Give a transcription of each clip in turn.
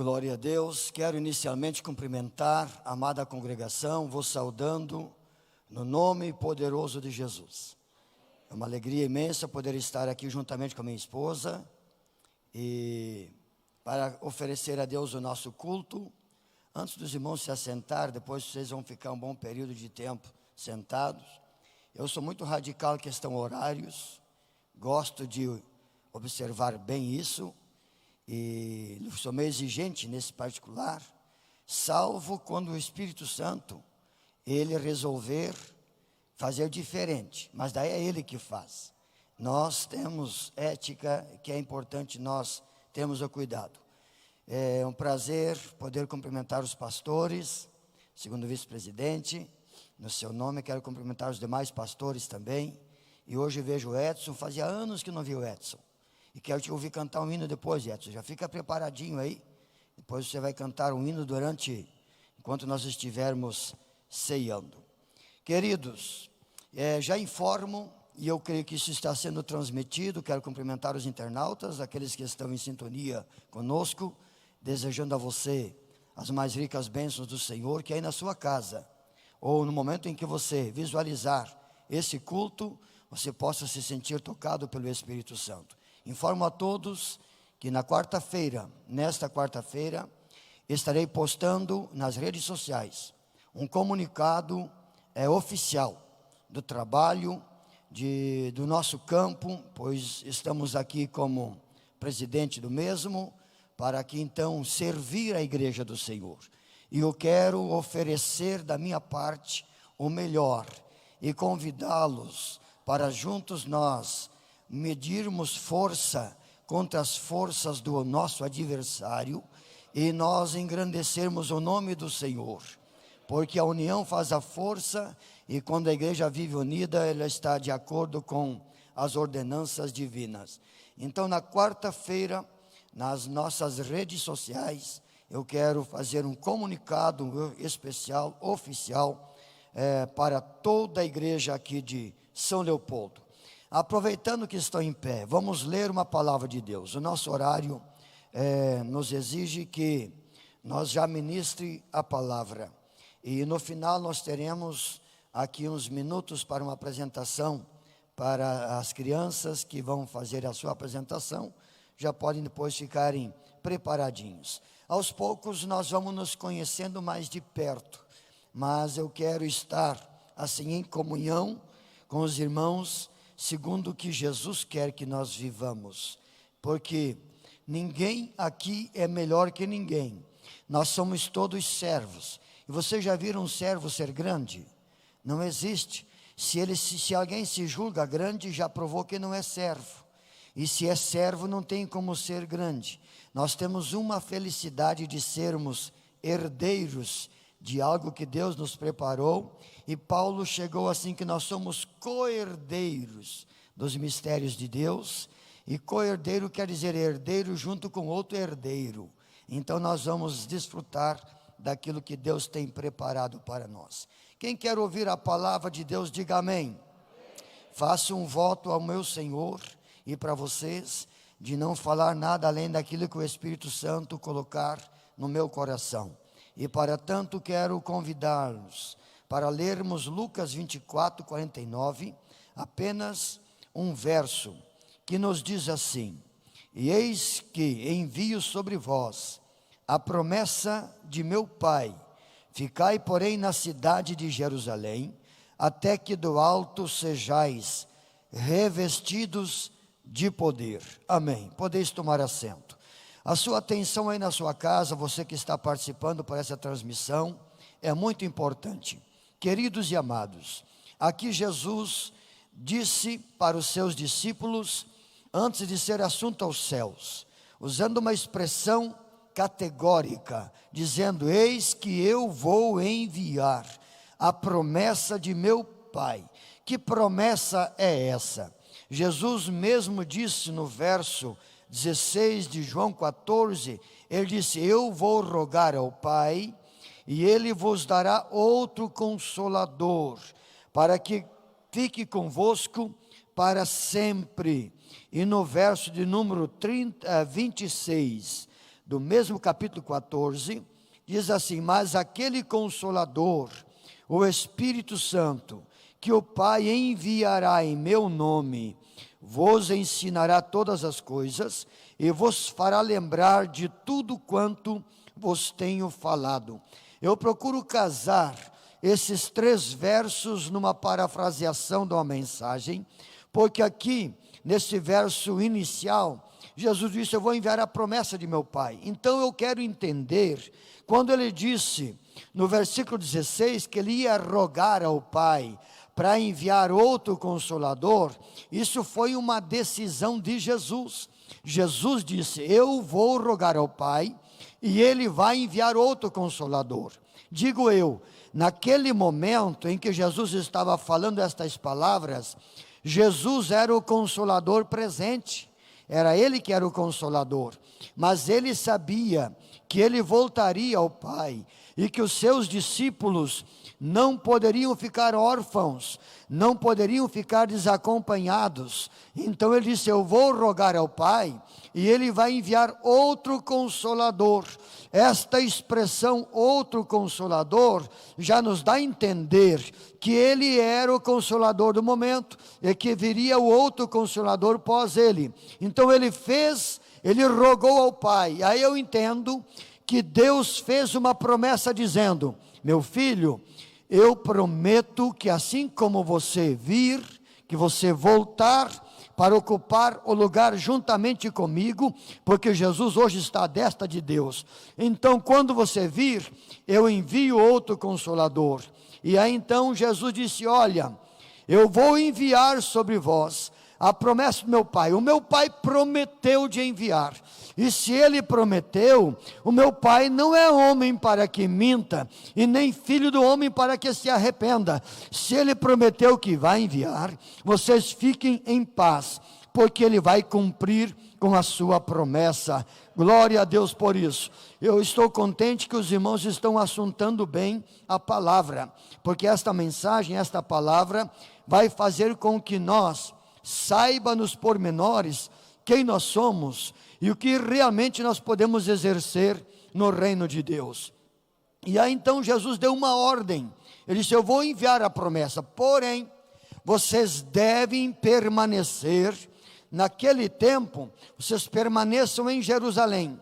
Glória a Deus. Quero inicialmente cumprimentar a amada congregação, vos saudando no nome poderoso de Jesus. É uma alegria imensa poder estar aqui juntamente com a minha esposa e para oferecer a Deus o nosso culto. Antes dos irmãos se assentar, depois vocês vão ficar um bom período de tempo sentados. Eu sou muito radical em questão horários, gosto de observar bem isso. E sou meio exigente nesse particular, salvo quando o Espírito Santo, ele resolver fazer diferente, mas daí é ele que faz. Nós temos ética, que é importante nós termos o cuidado. É um prazer poder cumprimentar os pastores, segundo o vice-presidente, no seu nome quero cumprimentar os demais pastores também, e hoje vejo o Edson, fazia anos que não vi o Edson. E quero te ouvir cantar um hino depois, Edson. Já fica preparadinho aí. Depois você vai cantar um hino enquanto nós estivermos ceando. Queridos, já informo, e eu creio que isso está sendo transmitido. Quero cumprimentar os internautas, aqueles que estão em sintonia conosco, desejando a você as mais ricas bênçãos do Senhor, que aí na sua casa, ou no momento em que você visualizar esse culto, você possa se sentir tocado pelo Espírito Santo. Informo a todos que nesta quarta-feira, estarei postando nas redes sociais um comunicado oficial do trabalho do nosso campo, pois estamos aqui como presidente do mesmo, para que então servir a igreja do Senhor. E eu quero oferecer da minha parte o melhor e convidá-los para juntos nós medirmos força contra as forças do nosso adversário e nós engrandecermos o nome do Senhor, porque a união faz a força e quando a igreja vive unida, ela está de acordo com as ordenanças divinas. Então na quarta-feira, nas nossas redes sociais, eu quero fazer um comunicado especial, oficial, para toda a igreja aqui de São Leopoldo. Aproveitando que estou em pé, vamos ler uma palavra de Deus. O nosso horário nos exige que nós já ministre a palavra. E no final nós teremos aqui uns minutos para uma apresentação para as crianças que vão fazer a sua apresentação. Já podem depois ficarem preparadinhos. Aos poucos nós vamos nos conhecendo mais de perto. Mas eu quero estar assim em comunhão com os irmãos, segundo o que Jesus quer que nós vivamos, porque ninguém aqui é melhor que ninguém, nós somos todos servos. E vocês já viram um servo ser grande? Não existe. Se alguém se julga grande, já provou que não é servo, e se é servo não tem como ser grande. Nós temos uma felicidade de sermos herdeiros de algo que Deus nos preparou, e Paulo chegou assim que nós somos co-herdeiros dos mistérios de Deus, e co-herdeiro quer dizer herdeiro junto com outro herdeiro. Então nós vamos desfrutar daquilo que Deus tem preparado para nós. Quem quer ouvir a palavra de Deus, diga amém. Faço um voto ao meu Senhor e para vocês, de não falar nada além daquilo que o Espírito Santo colocar no meu coração. E para tanto quero convidá-los para lermos Lucas 24, 49, apenas um verso que nos diz assim: e eis que envio sobre vós a promessa de meu Pai, ficai porém na cidade de Jerusalém, até que do alto sejais revestidos de poder. Amém. Podeis tomar assento. A sua atenção aí na sua casa, você que está participando por essa transmissão, é muito importante. Queridos e amados, aqui Jesus disse para os seus discípulos, antes de ser assunto aos céus, usando uma expressão categórica, dizendo: eis que eu vou enviar a promessa de meu Pai. Que promessa é essa? Jesus mesmo disse no verso 16 de João 14, ele disse: eu vou rogar ao Pai, e ele vos dará outro consolador, para que fique convosco para sempre. E no verso de número 26, do mesmo capítulo 14, diz assim: mas aquele Consolador, o Espírito Santo, que o Pai enviará em meu nome, vos ensinará todas as coisas e vos fará lembrar de tudo quanto vos tenho falado. Eu procuro casar esses 3 versos numa parafraseação de uma mensagem, porque aqui, nesse verso inicial, Jesus disse: eu vou enviar a promessa de meu Pai. Então eu quero entender, quando ele disse, no versículo 16, que ele ia rogar ao Pai para enviar outro Consolador, isso foi uma decisão de Jesus. Jesus disse: eu vou rogar ao Pai, e ele vai enviar outro Consolador. Digo eu, naquele momento em que Jesus estava falando estas palavras, Jesus era o Consolador presente, era ele que era o Consolador, mas ele sabia que ele voltaria ao Pai, e que os seus discípulos não poderiam ficar órfãos, não poderiam ficar desacompanhados. Então ele disse: eu vou rogar ao Pai, e ele vai enviar outro Consolador. Esta expressão, outro Consolador, já nos dá a entender que ele era o Consolador do momento, e que viria o outro Consolador pós ele. Então ele rogou ao Pai. Aí eu entendo que Deus fez uma promessa dizendo: meu filho, eu prometo que assim como você vir, que você voltar para ocupar o lugar juntamente comigo, porque Jesus hoje está à destra de Deus. Então, quando você vir, eu envio outro Consolador. E aí então Jesus disse: olha, eu vou enviar sobre vós a promessa do meu Pai. O meu Pai prometeu de enviar. E se ele prometeu, o meu Pai não é homem para que minta, e nem filho do homem para que se arrependa. Se ele prometeu que vai enviar, vocês fiquem em paz, porque ele vai cumprir com a sua promessa. Glória a Deus por isso. Eu estou contente que os irmãos estão assuntando bem a palavra, porque esta mensagem, esta palavra, vai fazer com que nós saiba nos pormenores quem nós somos e o que realmente nós podemos exercer no reino de Deus. E aí então Jesus deu uma ordem. Ele disse: eu vou enviar a promessa, porém vocês devem permanecer. Naquele tempo, vocês permaneçam em Jerusalém,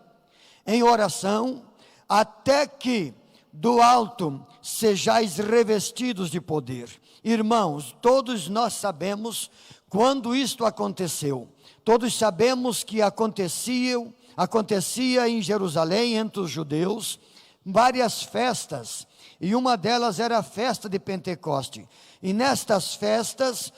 em oração, até que do alto sejais revestidos de poder. Irmãos, todos nós sabemos quando isto aconteceu. Todos sabemos que acontecia em Jerusalém, entre os judeus, várias festas, e uma delas era a festa de Pentecoste. E nestas festas,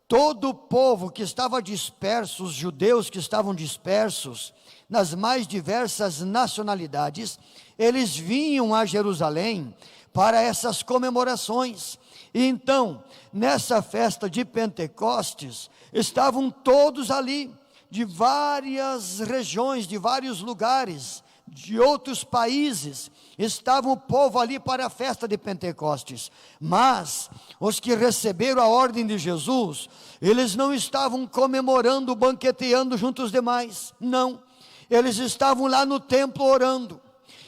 todo o povo que estava disperso, os judeus que estavam dispersos nas mais diversas nacionalidades, eles vinham a Jerusalém para essas comemorações. E então, nessa festa de Pentecostes, estavam todos ali, de várias regiões, de vários lugares, de outros países, estava o povo ali para a festa de Pentecostes. Mas os que receberam a ordem de Jesus, eles não estavam comemorando, banqueteando junto aos demais, não, eles estavam lá no templo orando.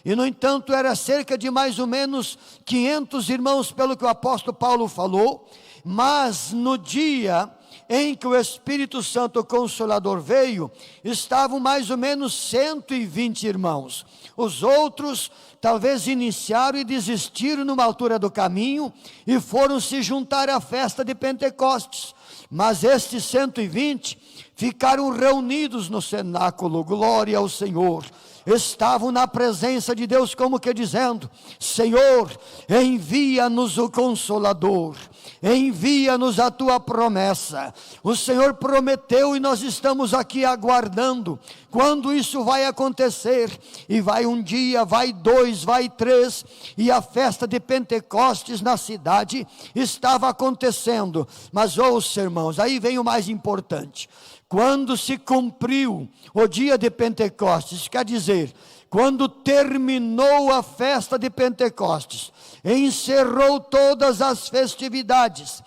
E no entanto era cerca de mais ou menos 500 irmãos, pelo que o apóstolo Paulo falou. Mas no dia em que o Espírito Santo Consolador veio, estavam mais ou menos 120 irmãos. Os outros talvez iniciaram e desistiram numa altura do caminho e foram se juntar à festa de Pentecostes. Mas estes 120 ficaram reunidos no cenáculo. Glória ao Senhor. Estavam na presença de Deus, como que dizendo: Senhor, envia-nos o Consolador, envia-nos a tua promessa. O Senhor prometeu e nós estamos aqui aguardando quando isso vai acontecer. E vai um dia, vai 2, vai 3, e a festa de Pentecostes na cidade estava acontecendo. Mas ouça, irmãos, aí vem o mais importante. Quando se cumpriu o dia de Pentecostes, quer dizer, quando terminou a festa de Pentecostes, encerrou todas as festividades,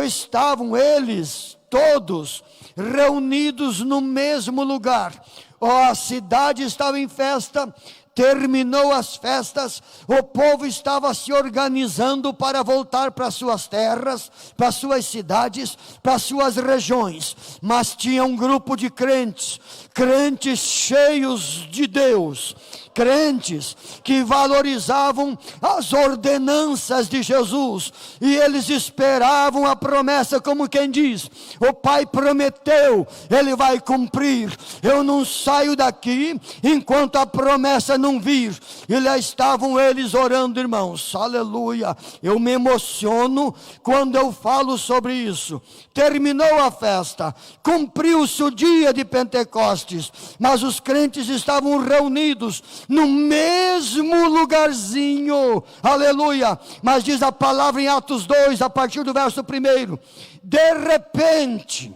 estavam eles todos reunidos no mesmo lugar. A cidade estava em festa. Terminou as festas, o povo estava se organizando para voltar para suas terras, para suas cidades, para suas regiões. Mas tinha um grupo de crentes cheios de Deus, crentes que valorizavam as ordenanças de Jesus, e eles esperavam a promessa, como quem diz: o Pai prometeu, Ele vai cumprir. Eu não saio daqui enquanto a promessa não vir. E lá estavam eles orando, irmãos, aleluia. Eu me emociono quando eu falo sobre isso. Terminou a festa, cumpriu-se o dia de Pentecostes, mas os crentes estavam reunidos no mesmo lugarzinho, aleluia. Mas diz a palavra em Atos 2, a partir do verso 1: de repente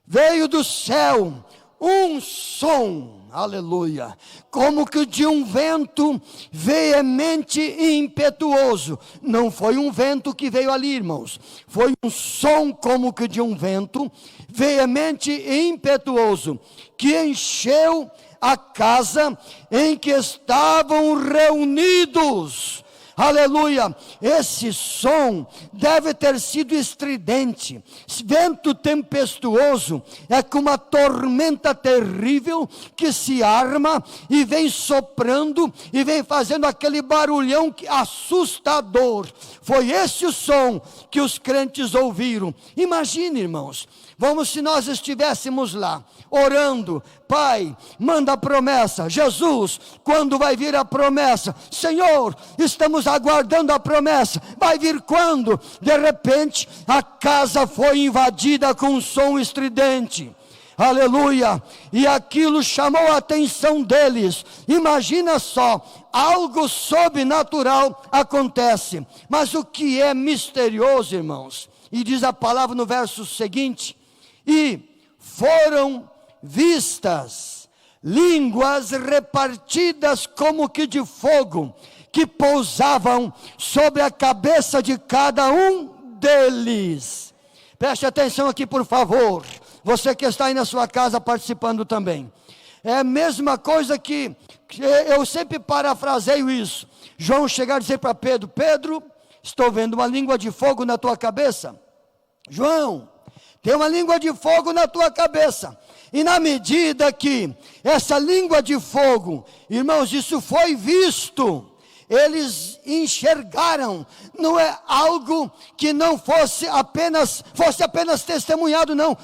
veio do céu um som, aleluia, como que de um vento veemente e impetuoso. Não foi um vento que veio ali, irmãos, foi um som como que de um vento veemente e impetuoso, que encheu a casa em que estavam reunidos. Aleluia. Esse som deve ter sido estridente. Vento tempestuoso é como uma tormenta terrível que se arma e vem soprando e vem fazendo aquele barulhão assustador. Foi esse o som que os crentes ouviram. Imagine, irmãos, se nós estivéssemos lá orando: Pai, manda a promessa. Jesus, quando vai vir a promessa? Senhor, estamos aguardando a promessa. Vai vir quando? De repente, a casa foi invadida com um som estridente. Aleluia. E aquilo chamou a atenção deles. Imagina só, algo sobrenatural acontece. Mas o que é misterioso, irmãos? E diz a palavra no verso seguinte: e foram vistas línguas repartidas como que de fogo, que pousavam sobre a cabeça de cada um deles. Preste atenção aqui, por favor, você que está aí na sua casa participando também. É a mesma coisa que eu sempre parafraseio isso. João chegar a dizer para Pedro: Pedro, estou vendo uma língua de fogo na tua cabeça. João, tem uma língua de fogo na tua cabeça. E na medida que essa língua de fogo, irmãos, isso foi visto, eles enxergaram. Não é algo que não fosse apenas testemunhado, não.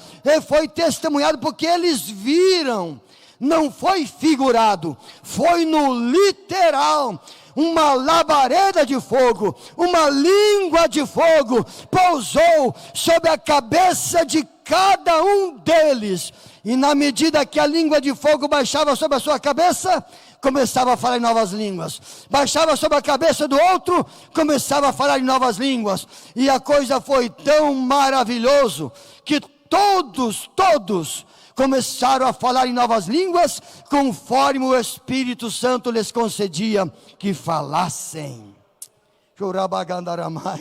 Foi testemunhado porque eles viram. Não foi figurado, foi no literal. Uma labareda de fogo, uma língua de fogo pousou sobre a cabeça de cada um deles. E na medida que a língua de fogo baixava sobre a sua cabeça, começava a falar em novas línguas. Baixava sobre a cabeça do outro, começava a falar em novas línguas. E a coisa foi tão maravilhoso que todos começaram a falar em novas línguas, conforme o Espírito Santo lhes concedia que falassem.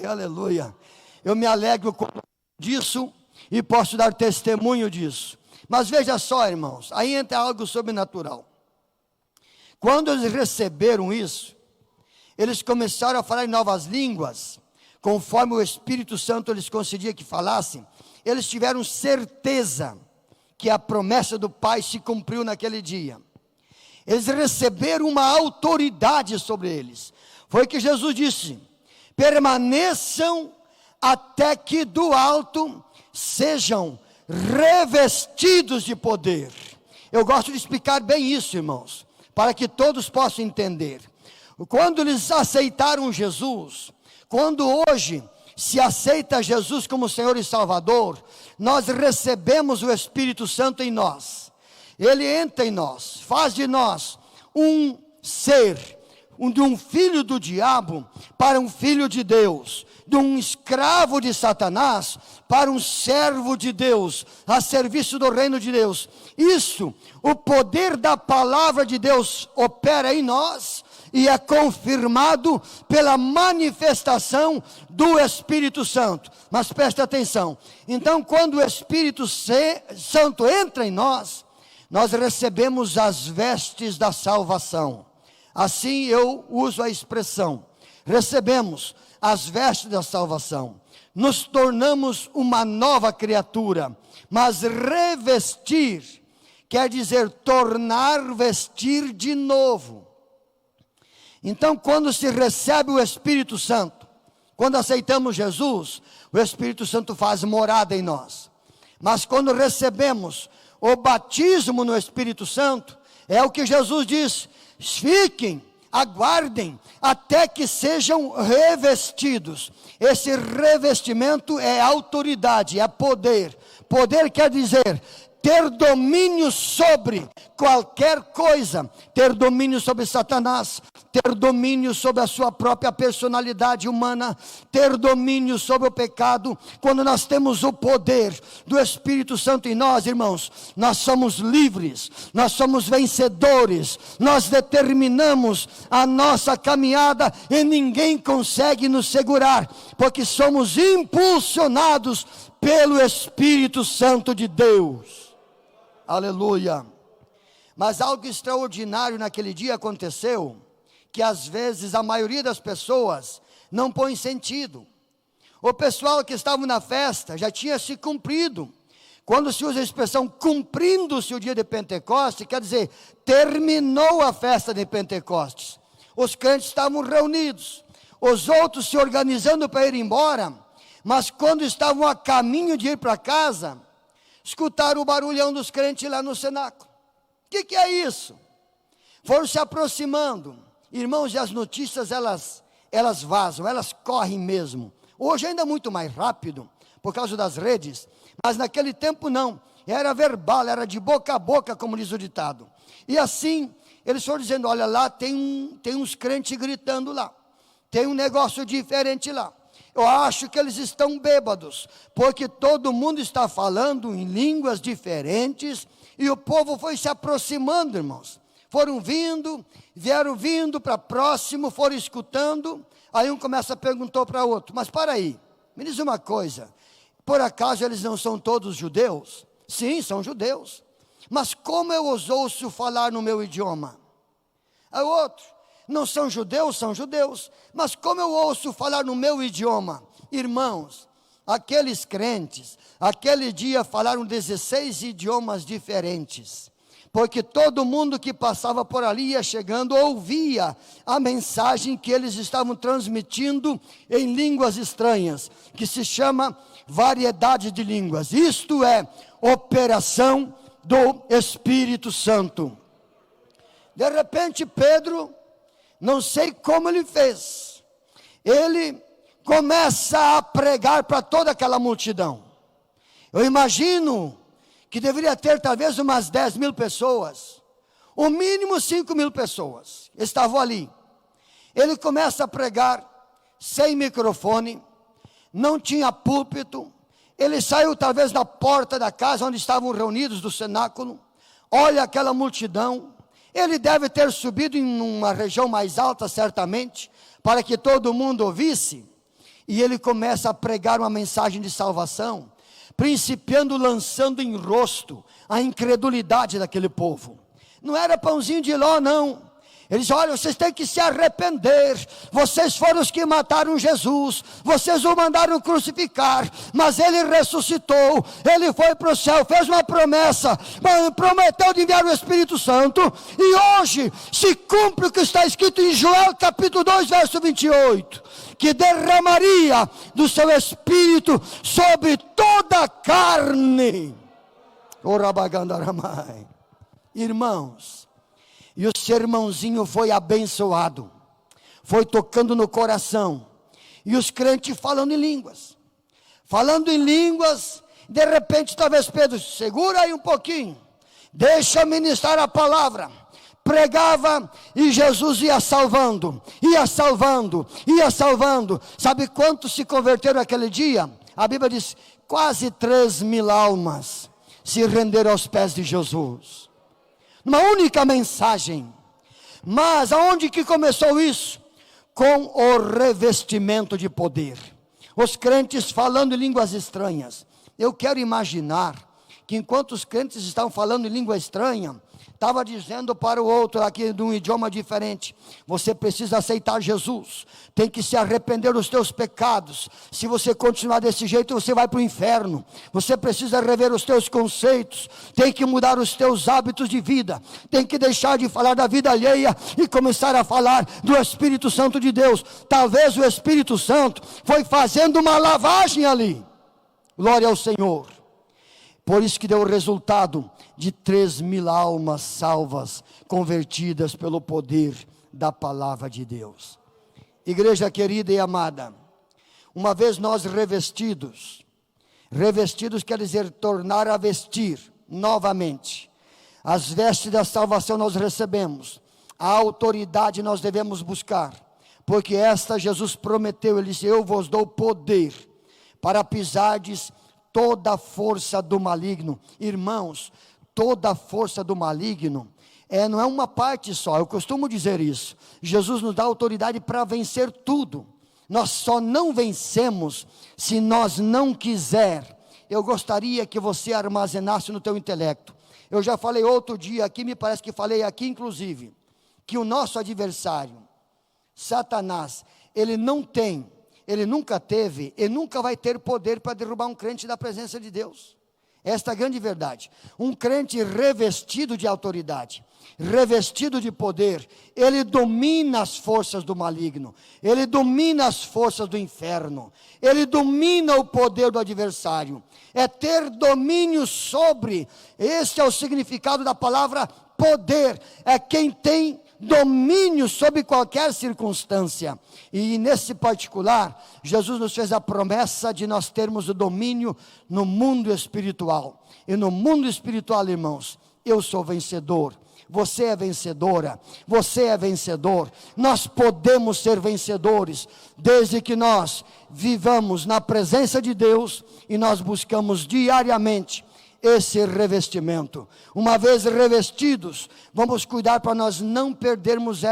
Aleluia. Eu me alegro disso e posso dar testemunho disso. Mas veja só, irmãos, aí entra algo sobrenatural. Quando eles receberam isso, eles começaram a falar em novas línguas, conforme o Espírito Santo lhes concedia que falassem. Eles tiveram certeza que a promessa do Pai se cumpriu naquele dia. Eles receberam uma autoridade sobre eles. Foi que Jesus disse: permaneçam até que do alto sejam revestidos de poder. Eu gosto de explicar bem isso, irmãos, para que todos possam entender. Quando eles aceitaram Jesus, quando hoje se aceita Jesus como Senhor e Salvador, nós recebemos o Espírito Santo em nós. Ele entra em nós, faz de nós um ser, de um filho do diabo para um filho de Deus, de um escravo de Satanás para um servo de Deus, a serviço do reino de Deus. Isso, o poder da palavra de Deus opera em nós, e é confirmado pela manifestação do Espírito Santo. Mas preste atenção, então quando o Espírito Santo entra em nós, nós recebemos as vestes da salvação. Assim eu uso a expressão, recebemos as vestes da salvação, nos tornamos uma nova criatura. Mas revestir quer dizer tornar vestir de novo. Então quando se recebe o Espírito Santo, quando aceitamos Jesus, o Espírito Santo faz morada em nós. Mas quando recebemos o batismo no Espírito Santo, é o que Jesus diz: fiquem, aguardem, até que sejam revestidos. Esse revestimento é autoridade, é poder. Poder quer dizer ter domínio sobre qualquer coisa, ter domínio sobre Satanás, ter domínio sobre a sua própria personalidade humana, ter domínio sobre o pecado. Quando nós temos o poder do Espírito Santo em nós, irmãos, nós somos livres, nós somos vencedores, nós determinamos a nossa caminhada e ninguém consegue nos segurar, porque somos impulsionados pelo Espírito Santo de Deus. Aleluia. Mas algo extraordinário naquele dia aconteceu, que às vezes a maioria das pessoas não põe sentido. O pessoal que estava na festa já tinha se cumprido. Quando se usa a expressão cumprindo-se o dia de Pentecostes, quer dizer, terminou a festa de Pentecostes. Os crentes estavam reunidos, os outros se organizando para ir embora, mas quando estavam a caminho de ir para casa, escutaram o barulhão dos crentes lá no cenáculo. O que é isso? Foram se aproximando. Irmãos, e as notícias elas vazam, elas correm mesmo. Hoje ainda muito mais rápido, por causa das redes, mas naquele tempo não. Era verbal, era de boca a boca, como diz o ditado. E assim, eles foram dizendo: olha lá, tem uns crentes gritando lá. Tem um negócio diferente lá. Eu acho que eles estão bêbados, porque todo mundo está falando em línguas diferentes, e o povo foi se aproximando, irmãos. Vieram vindo para próximo, foram escutando. Aí um perguntou para outro: mas para aí, me diz uma coisa, por acaso eles não são todos judeus? Sim, são judeus, mas como eu os ouço falar no meu idioma? Aí outro: não são judeus, são judeus, mas como eu ouço falar no meu idioma? Irmãos, aqueles crentes, aquele dia falaram 16 idiomas diferentes, porque todo mundo que passava por ali ia chegando, ouvia a mensagem que eles estavam transmitindo em línguas estranhas, que se chama variedade de línguas. Isto é operação do Espírito Santo. De repente Pedro, não sei como ele fez, ele começa a pregar para toda aquela multidão. Eu imagino que deveria ter talvez umas 10 mil pessoas, o mínimo 5 mil pessoas estavam ali. Ele começa a pregar sem microfone, não tinha púlpito. Ele saiu talvez da porta da casa onde estavam reunidos do cenáculo, olha aquela multidão. Ele deve ter subido em uma região mais alta, certamente, para que todo mundo ouvisse. E ele começa a pregar uma mensagem de salvação, principiando lançando em rosto a incredulidade daquele povo. Não era pãozinho de ló, não. Ele diz: olha, vocês têm que se arrepender, vocês foram os que mataram Jesus, vocês o mandaram crucificar, mas ele ressuscitou, ele foi para o céu, fez uma promessa, prometeu de enviar o Espírito Santo, e hoje se cumpre o que está escrito em Joel capítulo 2, verso 28, que derramaria do seu Espírito sobre toda a carne. Irmãos, e o sermãozinho foi abençoado, foi tocando no coração, e os crentes falando em línguas, de repente talvez Pedro: segura aí um pouquinho, deixa eu ministrar a palavra. Pregava e Jesus ia salvando. Sabe quantos se converteram aquele dia? A Bíblia diz: quase 3.000 almas se renderam aos pés de Jesus. Uma única mensagem. Mas aonde que começou isso? Com o revestimento de poder. Os crentes falando em línguas estranhas. Eu quero imaginar que enquanto os crentes estavam falando em língua estranha, estava dizendo para o outro aqui de um idioma diferente: você precisa aceitar Jesus, tem que se arrepender dos teus pecados. Se você continuar desse jeito, você vai para o inferno. Você precisa rever os teus conceitos, tem que mudar os teus hábitos de vida, tem que deixar de falar da vida alheia e começar a falar do Espírito Santo de Deus. Talvez o Espírito Santo foi fazendo uma lavagem ali. Glória ao Senhor. Por isso que deu o resultado de 3.000 almas salvas, convertidas pelo poder da palavra de Deus. Igreja querida e amada, uma vez nós revestidos quer dizer tornar a vestir novamente. As vestes da salvação nós recebemos, a autoridade nós devemos buscar, porque esta Jesus prometeu, ele disse: eu vos dou poder para pisardes toda a força do maligno. Irmãos, toda a força do maligno não é uma parte só. Eu costumo dizer isso. Jesus nos dá autoridade para vencer tudo. Nós só não vencemos se nós não quiser. Eu gostaria que você armazenasse no teu intelecto. Eu já falei outro dia aqui, me parece que falei aqui inclusive, que o nosso adversário, Satanás, ele nunca teve e nunca vai ter poder para derrubar um crente da presença de Deus. Esta é a grande verdade. Um crente revestido de autoridade, revestido de poder, ele domina as forças do maligno, ele domina as forças do inferno, ele domina o poder do adversário. É ter domínio sobre, esse é o significado da palavra poder, é quem tem domínio sobre qualquer circunstância. E nesse particular, Jesus nos fez a promessa de nós termos o domínio no mundo espiritual. E no mundo espiritual, irmãos, eu sou vencedor, você é vencedora, você é vencedor. Nós podemos ser vencedores desde que nós vivamos na presença de Deus e nós buscamos diariamente esse revestimento. Uma vez revestidos, vamos cuidar para nós não perdermos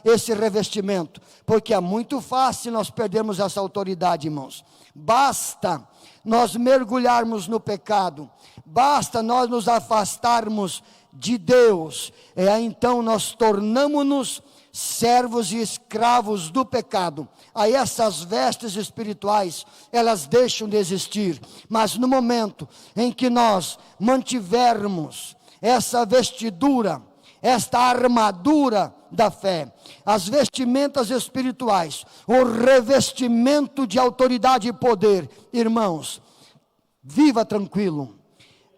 esse revestimento, porque é muito fácil nós perdermos essa autoridade, irmãos. Basta nós mergulharmos no pecado, basta nós nos afastarmos de Deus, então nós tornamos-nos servos e escravos do pecado. Aí essas vestes espirituais, elas deixam de existir. Mas no momento em que nós mantivermos essa vestidura, esta armadura da fé, as vestimentas espirituais, o revestimento de autoridade e poder, irmãos, viva tranquilo,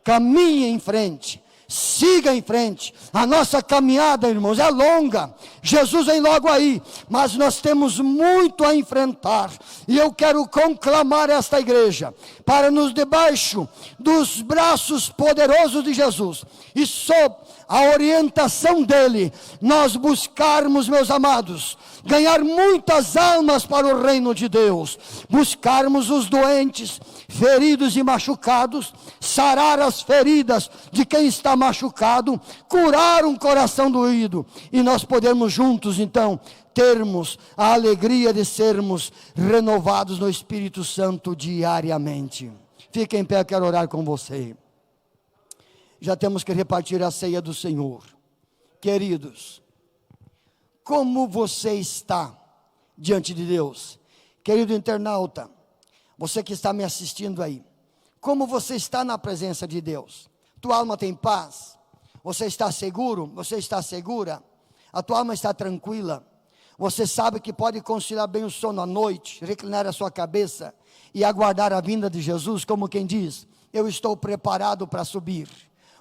caminhe em frente, siga em frente. A nossa caminhada, irmãos, é longa. Jesus vem logo aí, mas nós temos muito a enfrentar. E eu quero conclamar esta igreja para nos debaixo dos braços poderosos de Jesus e sob a orientação dele, nós buscarmos, meus amados, ganhar muitas almas para o reino de Deus, buscarmos os doentes, feridos e machucados, sarar as feridas de quem está machucado, curar um coração doído, e nós podemos juntos então termos a alegria de sermos renovados no Espírito Santo diariamente. Fique em pé, eu quero orar com você. Já temos que repartir a ceia do Senhor. Queridos, como você está diante de Deus? Querido internauta, você que está me assistindo aí, como você está na presença de Deus? Tua alma tem paz? Você está seguro? Você está segura? A tua alma está tranquila? Você sabe que pode conciliar bem o sono à noite, reclinar a sua cabeça e aguardar a vinda de Jesus, como quem diz: eu estou preparado para subir.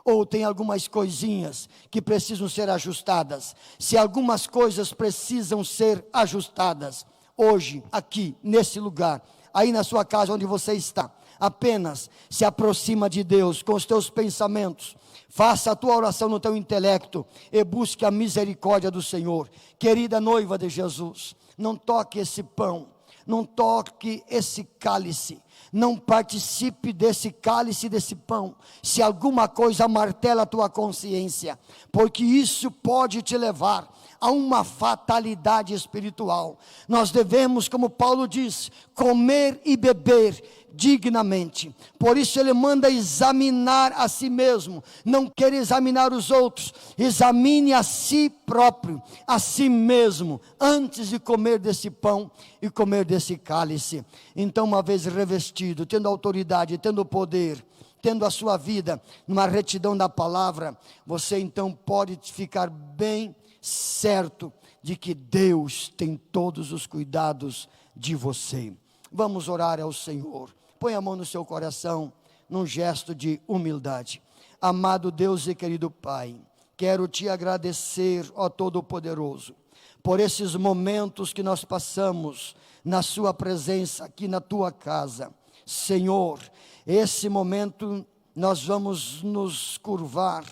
Ou tem algumas coisinhas que precisam ser ajustadas? Se algumas coisas precisam ser ajustadas, hoje, aqui, nesse lugar, aí na sua casa onde você está, apenas se aproxima de Deus com os teus pensamentos, faça a tua oração no teu intelecto e busque a misericórdia do Senhor. Querida noiva de Jesus, não toque esse pão, não toque esse cálice, não participe desse cálice, desse pão, se alguma coisa martela a tua consciência, porque isso pode te levar há uma fatalidade espiritual. Nós devemos, como Paulo diz, comer e beber dignamente. Por isso ele manda examinar a si mesmo. Não quer examinar os outros. Examine a si próprio, a si mesmo, antes de comer desse pão e comer desse cálice. Então, uma vez revestido, tendo autoridade, tendo poder, tendo a sua vida numa retidão da palavra, você então pode ficar bem certo de que Deus tem todos os cuidados de você. Vamos orar ao Senhor. Põe a mão no seu coração, num gesto de humildade. Amado Deus e querido Pai, quero te agradecer, ó Todo-Poderoso, por esses momentos que nós passamos na sua presença, aqui na tua casa. Senhor, esse momento nós vamos nos curvar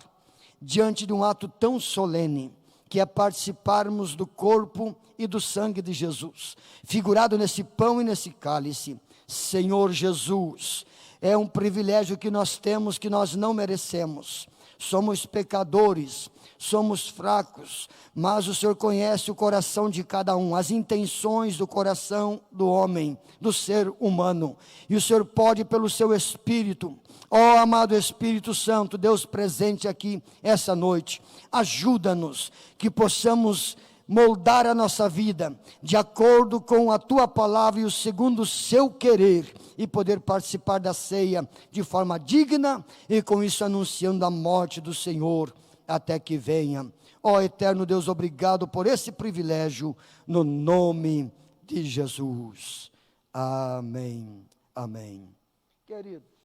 diante de um ato tão solene, que é participarmos do corpo e do sangue de Jesus, figurado nesse pão e nesse cálice. Senhor Jesus, é um privilégio que nós temos, que nós não merecemos. Somos pecadores, somos fracos, mas o Senhor conhece o coração de cada um, as intenções do coração do homem, do ser humano, e o Senhor pode, pelo seu Espírito, ó amado Espírito Santo, Deus presente aqui essa noite, ajuda-nos, que possamos moldar a nossa vida, de acordo com a tua palavra e o segundo o seu querer, e poder participar da ceia de forma digna, e com isso anunciando a morte do Senhor, até que venha. Ó eterno Deus, obrigado por esse privilégio, no nome de Jesus. Amém, amém. Querido.